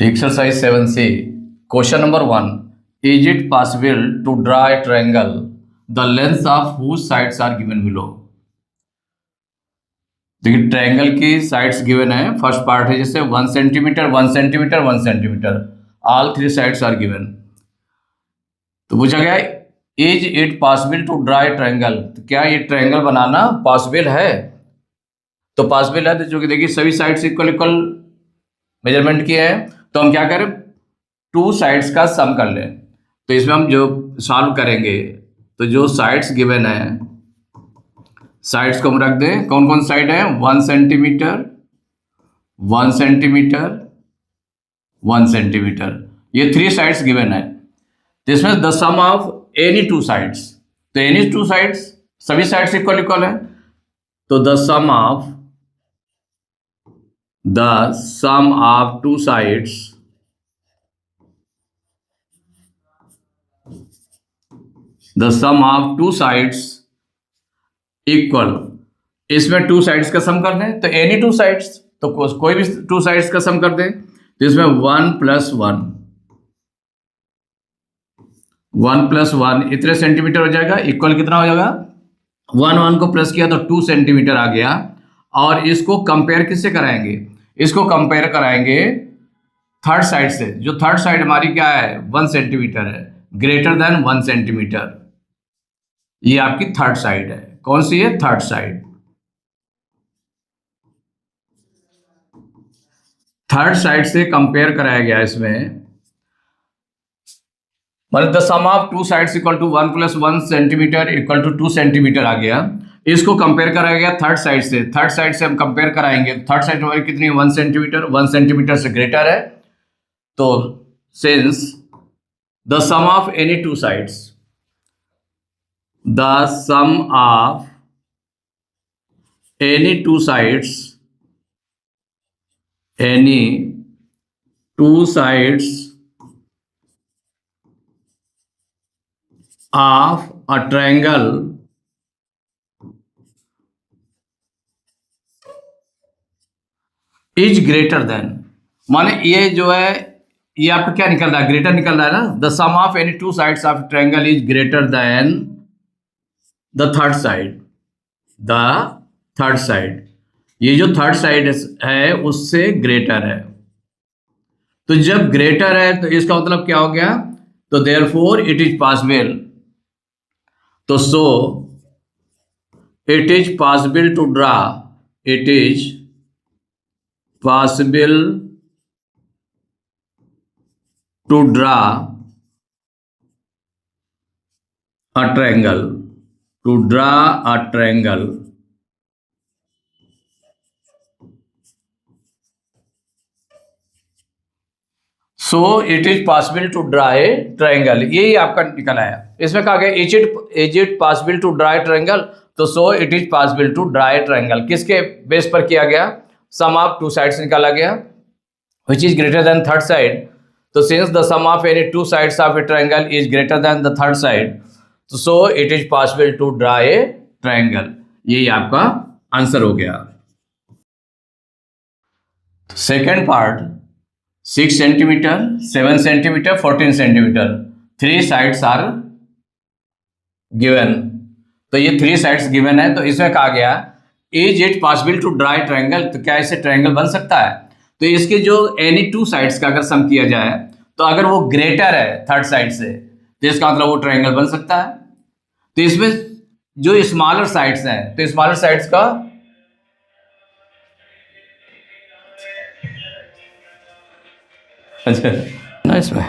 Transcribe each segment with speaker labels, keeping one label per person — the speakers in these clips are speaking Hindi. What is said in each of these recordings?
Speaker 1: Exercise 7C. Question number 1. Is it possible to draw a triangle, the lengths of whose sides are given below? देखिए ट्रायंगल की साइड्स गिवन है। फर्स्ट पार्ट है जैसे 1 centimetre 1 centimetre 1 centimetre, all three sides are given. तो पूछा गया is it possible to draw a triangle, तो क्या ये ट्रायंगल बनाना पॉसिबल है? तो पॉसिबल है, तो जो कि देखिए सभी साइड्स इक्वल इक्वल मेजरमेंट किए हैं, तो हम क्या करें, टू साइड्स का सम कर लें। तो इसमें हम जो सॉल्व करेंगे, तो जो साइड्स गिवन है साइड्स को हम रख दें। कौन कौन साइड है? 1 सेंटीमीटर 1 सेंटीमीटर 1 सेंटीमीटर, ये थ्री साइड्स गिवन है। तो इसमें the sum of any two sides, तो एनी टू साइड्स सभी साइड्स इक्वल इक्वल है, तो the sum of two sides equal. इसमें टू साइड्स का सम कर दें, तो एनी टू साइड्स, तो कोई भी टू साइड्स का सम कर दें। तो इसमें 1 + 1 इतने सेंटीमीटर हो जाएगा, इक्वल कितना हो जाएगा? 1 को प्लस किया तो 2 सेंटीमीटर आ गया। और इसको कंपेयर किससे कराएंगे? इसको कंपेयर कराएंगे थर्ड साइड से। जो थर्ड साइड हमारी क्या है? 1 सेंटीमीटर है, ग्रेटर देन 1 सेंटीमीटर। ये आपकी थर्ड साइड है। कौन सी है? Third side. थर्ड साइड से कंपेयर कराया गया इसमें, मतलब the sum of two sides equal to 1 + 1 centimetre equal to 2 centimetre आ गया। इसको कंपेयर कराया गया थर्ड साइड से। थर्ड साइड से हम कंपेयर कराएंगे, थर्ड साइड हमारी कितनी है? 1 सेंटीमीटर, 1 सेंटीमीटर से ग्रेटर है। तो since the sum of any two sides, the sum of any two sides of a triangle is greater than, माने ये जो है ये आपका क्या निकल रहा है? ग्रेटर निकल रहा है ना। The sum of any two sides of triangle is greater than the third side. ये जो थर्ड साइड है उससे ग्रेटर है। तो जब ग्रेटर है तो इसका मतलब क्या हो गया? तो देयरफॉर इट इज पॉसिबल, तो so it is possible to draw, it is possible to draw a triangle, so it is possible to draw a triangle. यही आपका निकल आया। इसमें कहा गया is it possible to draw a triangle, तो so it is possible to draw a triangle. किसके बेस पर किया गया? सम ऑफ टू साइड्स निकाला गया which is greater than third side. तो since the sum of any two sides of a triangle is greater than the third side, तो so it is possible to draw a triangle. यही आपका आंसर हो गया। Second part, 6 centimetre 7 centimetre 14 centimetre, three sides are given. तो ये थ्री साइड्स गिवन है, तो इसमें कहा गया is it possible to draw a triangle, तो क्या इसे ट्रायंगल बन सकता है? तो इसके जो एनी टू साइड्स का अगर सम किया जाए, तो अगर वो ग्रेटर है थर्ड साइड से, तो इसका मतलब वो ट्रायंगल बन सकता है। तो इसमें जो स्मॉलर साइड्स हैं, तो स्मॉलर साइड्स का अच्छा ना, इसमें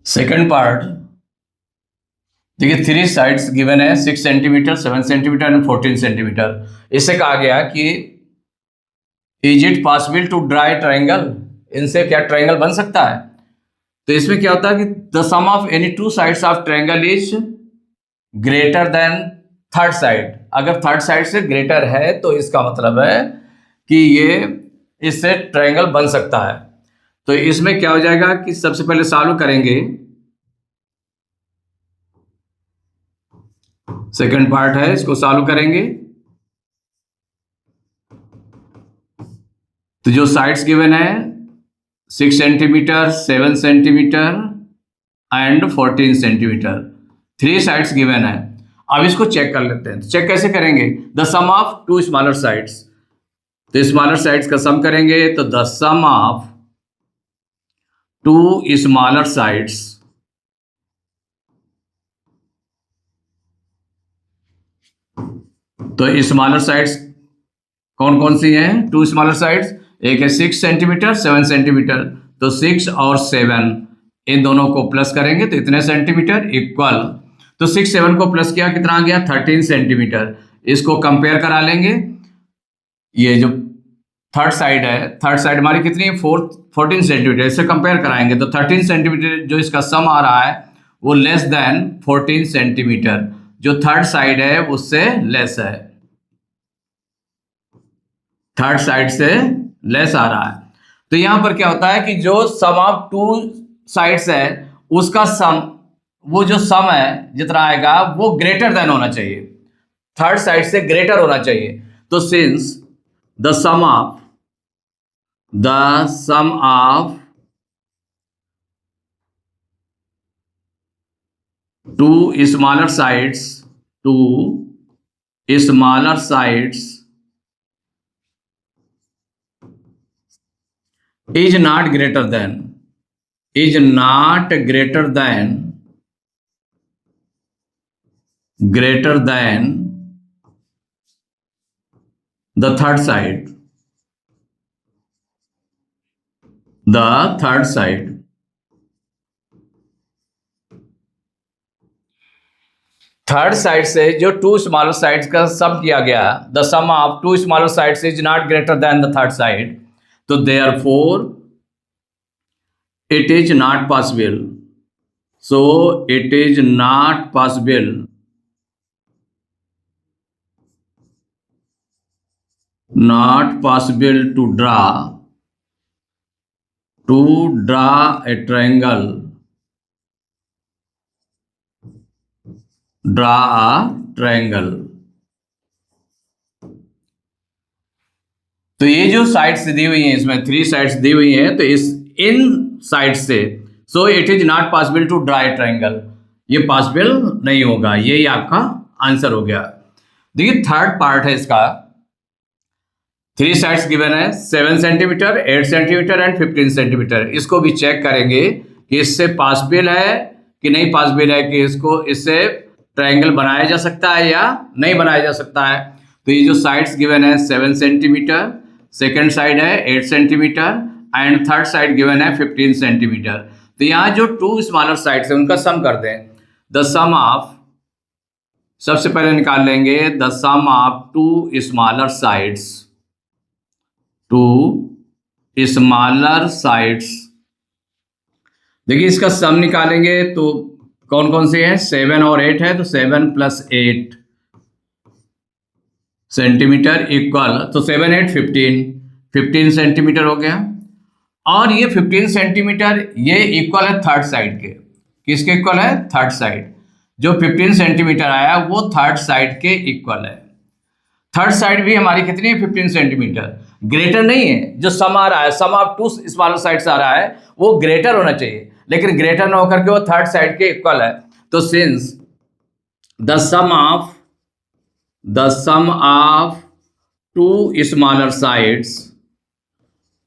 Speaker 1: सेकंड पार्ट देखिए, थ्री साइड्स गिवन है 6 सेंटीमीटर 7 सेंटीमीटर एंड 14 सेंटीमीटर। इससे कहा गया कि is it possible to draw a triangle, इनसे क्या ट्रायंगल बन सकता है? तो इसमें क्या होता है कि the sum of any two sides of triangle is greater than third side. अगर थर्ड साइड से ग्रेटर है तो इसका मतलब है कि ये इससे ट्रायंगल बन सकता है। तो इसमें क्या हो जाएगा कि सबसे पहले सॉल्व करेंगे, सेकंड पार्ट है, इसको सॉल्व करेंगे। तो जो साइड्स गिवन है 6 centimetre, 7 centimetre and 14 centimetre, 3 sides given है। अब इसको चेक कर लेते हैं। तो चेक कैसे करेंगे? The sum of 2 smaller sides. तो स्मॉलर साइड्स का सम करेंगे, तो the sum of 2 smaller sides तो स्मॉलर साइड्स कौन कौन सी हैं? 2 स्मॉलर साइड्स, एक है 6 सेंटीमीटर, 7 सेंटीमीटर। तो 6 और 7 इन दोनों को प्लस करेंगे तो इतने सेंटीमीटर इक्वल, तो 6 7 को प्लस किया कितना आ गया? 13 सेंटीमीटर। इसको कंपेयर करा लेंगे। ये जो थर्ड साइड है, थर्ड साइड हमारी कितनी है? 14 सेंटीमीटर। इससे कंपेयर कराएंगे तो 13 सेंटीमीटर जो इसका सम आ रहा है वो लेस देन 14 सेंटीमीटर, जो थर्ड साइड है उससे लेस है, थर्ड साइड से लेस आ रहा है। तो यहां पर क्या होता है कि जो सम ऑफ 2 साइड्स है उसका सम, वो जो सम है जितना आएगा वो ग्रेटर देन होना चाहिए, थर्ड साइड से ग्रेटर होना चाहिए। तो since the sum of 2 smaller sides, 2 smaller sides is not greater than the third side, third side से जो 2 स्मॉलर साइड्स का सम किया गया, the sum of 2 smaller sides is not greater than the third side, तो therefore it is not possible, so it is not possible to draw a triangle, तो ये जो साइड्स दी हुई हैं, इसमें 3 साइड्स दी हुई हैं, तो इन साइड से, so it is not possible to draw a triangle, ये पॉसिबल नहीं होगा। ये आपका आंसर हो गया। देखिए थर्ड पार्ट है इसका, 3 साइड्स गिवन है 7 सेंटीमीटर, 8 सेंटीमीटर एंड 15 सेंटीमीटर। इसको भी चेक करेंगे कि इससे पॉसिबल है कि नहीं पॉसिबल है, कि इससे ट्राइंगल बनाया जा सकता है या नहीं बनाया जा सकता है। तो ये जो साइड्स गिवन है 7 सेंटीमीटर, सेकेंड साइड है 8 centimetre and third side given है 15 सेंटीमीटर। तो यहाँ जो 2 स्मॉलर साइड्स है उनका सम कर दें। द सम ऑफ, सबसे पहले निकाल लेंगे the sum of 2 smaller sides, 2 smaller sides. देखिए इसका सम निकालेंगे तो कौन कौन से हैं? 7 और 8 है, तो 7 + 8 सेंटीमीटर इक्वल, तो 7 8 15 सेंटीमीटर हो गया। और ये 15 सेंटीमीटर ये इक्वल है थर्ड साइड के। किसके इक्वल है? Third side. जो 15 सेंटीमीटर आया वो थर्ड साइड के इक्वल है। थर्ड साइड भी हमारी कितनी है? 15 सेंटीमीटर। ग्रेटर नहीं है, जो सम आ रहा है, सम ऑफ 2 स्मॉलर साइड्स आ रहा है वो ग्रेटर होना चाहिए, लेकिन ग्रेटर ना होकर के वो थर्ड साइड के इक्वल है। तो since the sum of 2 smaller sides,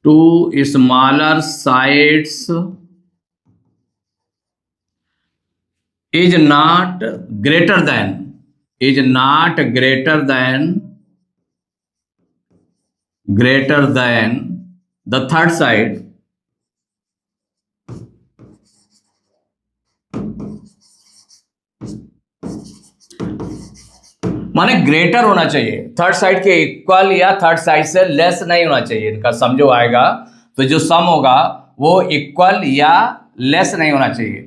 Speaker 1: 2 smaller sides is not greater than the third side, माने ग्रेटर होना चाहिए, थर्ड साइड के इक्वल या थर्ड साइड से लेस नहीं होना चाहिए। इनका सम जो आएगा तो जो सम होगा वो इक्वल या लेस नहीं होना चाहिए,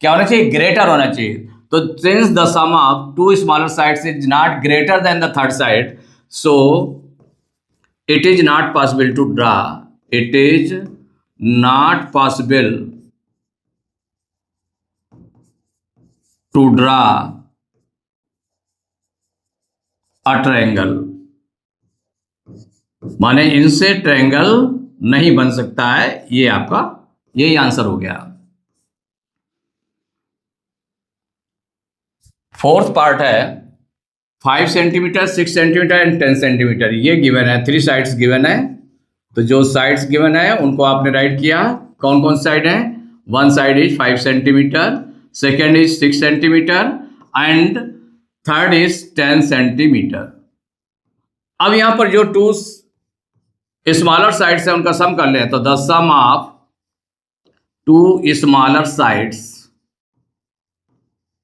Speaker 1: क्या होना चाहिए? ग्रेटर होना चाहिए। तो since the sum of 2 smaller sides is not greater than the third side, so it is not possible to draw, it is not possible to draw a triangle, माने इनसे ट्रायंगल नहीं बन सकता है। ये आपका यही आंसर हो गया। फोर्थ पार्ट है 5 सेंटीमीटर, 6 सेंटीमीटर एंड 10 सेंटीमीटर। ये गिवन है, 3 साइड्स गिवन है। तो जो साइड्स गिवन है उनको आपने राइट किया। कौन कौन साइड है? One side is 5 centimetre, second is 6 centimetre and third is 10 centimetre. अब यहां पर जो टू स्मॉलर साइड्स है उनका सम कर ले, तो the sum of two smaller sides,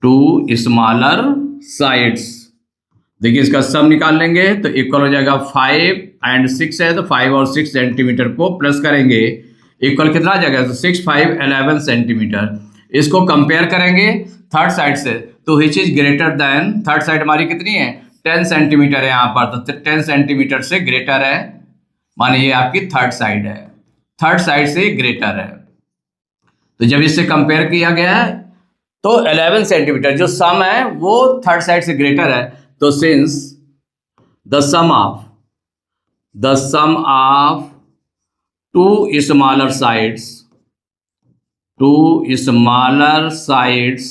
Speaker 1: two smaller sides, देखिए इसका सम निकाल लेंगे तो इक्वल हो जाएगा 5 एंड 6 है तो 5 और 6 सेंटीमीटर को प्लस करेंगे, इक्वल कितना आ जाएगा? तो 6 5 11 सेंटीमीटर। इसको कंपेयर करेंगे थर्ड साइड से, तो विच is greater than, third side हमारी कितनी है? 10 सेंटीमीटर है यहाँ पर, तो 10 सेंटीमीटर से ग्रेटर है, माने ये आपकी थर्ड साइड है, थर्ड साइड से ग्रेटर है। तो जब इससे कंपेयर किया गया है तो 11 सेंटीमीटर जो सम है वो थर्ड साइड से ग्रेटर है। तो since the sum of two smaller sides, two smaller sides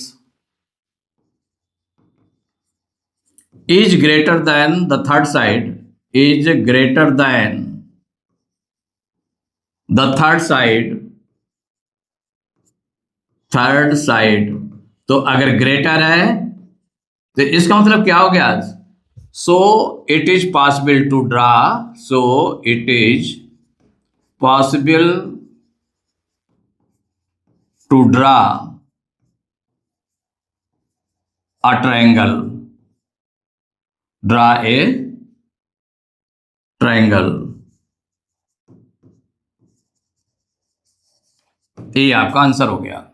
Speaker 1: is greater than the third side, is greater than the third side। तो अगर ग्रेटर है तो इसका मतलब क्या हो गया? So it is possible to draw, so it is possible to draw a triangle, draw a triangle. ये आपका आंसर हो गया।